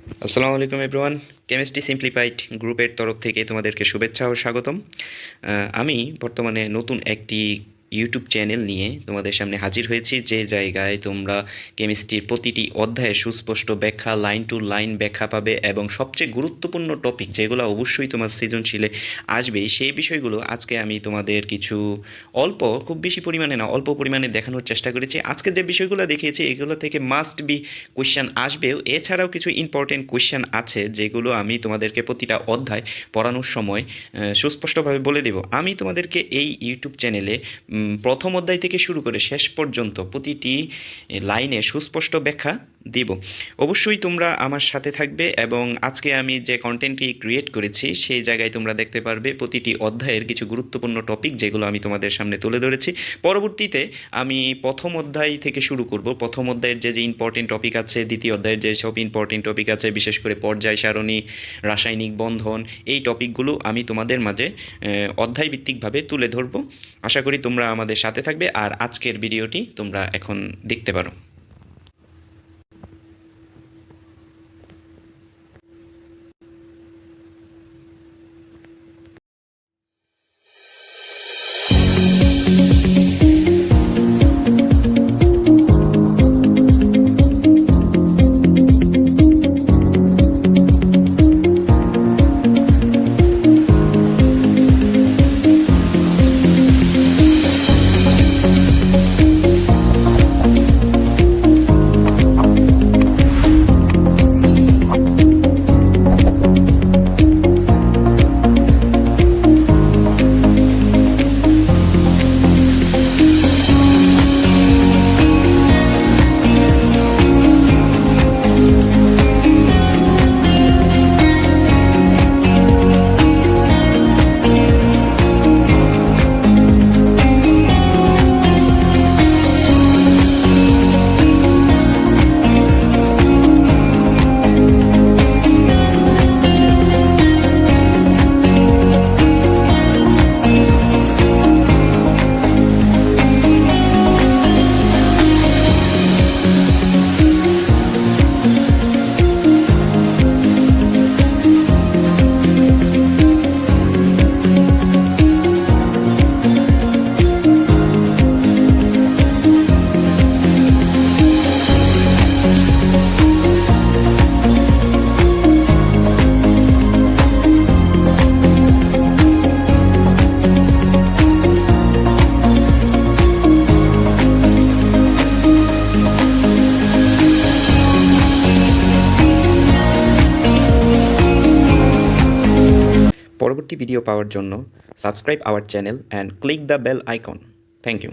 আসসালামু আলাইকুম everyone. Chemistry simplified গ্রুপের তরফ থেকে তোমাদেরকে শুভেচ্ছা ও স্বাগতম। আমি বর্তমানে নতুন একটি ইউটিউব চ্যানেল নিয়ে তোমাদের সামনে হাজির হয়েছি, যে জায়গায় তোমরা কেমিস্ট্রির প্রতিটি অধ্যায়ে সুস্পষ্ট ব্যাখ্যা, লাইন টু লাইন ব্যাখ্যা পাবে এবং সবচেয়ে গুরুত্বপূর্ণ টপিক যেগুলো অবশ্যই তোমার সৃজনশীলে আসবেই, সেই বিষয়গুলো আজকে আমি তোমাদের কিছু অল্প, খুব বেশি পরিমাণে না, অল্প পরিমাণে দেখানোর চেষ্টা করেছি। আজকে যে বিষয়গুলো দেখিয়েছি এগুলো থেকে মাস্ট বি কোয়েশ্চেন আসবেও। এছাড়াও কিছু ইম্পর্টেন্ট কোয়েশ্চেন আছে যেগুলো আমি তোমাদেরকে প্রতিটা অধ্যায় পড়ানোর সময় সুস্পষ্টভাবে বলে দেব। আমি তোমাদেরকে এই ইউটিউব চ্যানেলে প্রথম অধ্যায় থেকে শুরু করে শেষ পর্যন্ত প্রতিটি লাইনে সুস্পষ্ট ব্যাখ্যা দিব। অবশ্যই তোমরা আমার সাথে থাকবে এবং আজকে আমি যে কন্টেন্টটি ক্রিয়েট করেছি সেই জায়গায় তোমরা দেখতে পারবে প্রতিটি অধ্যায়ের কিছু গুরুত্বপূর্ণ টপিক যেগুলো আমি তোমাদের সামনে তুলে ধরেছি। পরবর্তীতে আমি প্রথম অধ্যায় থেকে শুরু করব। প্রথম অধ্যায়ের যে ইম্পর্টেন্ট টপিক আছে, দ্বিতীয় অধ্যায়ের যে সব ইম্পর্টেন্ট টপিক আছে, বিশেষ করে পর্যায় সারণী, রাসায়নিক বন্ধন, এই টপিকগুলো আমি তোমাদের মাঝে অধ্যায়ভিত্তিকভাবে তুলে ধরব। আশা করি তোমরা আমাদের সাথে থাকবে আর আজকের ভিডিওটি তোমরা এখন দেখতে পারো। পরবর্তী ভিডিও পাওয়ার জন্য subscribe our channel and click the bell icon. Thank you.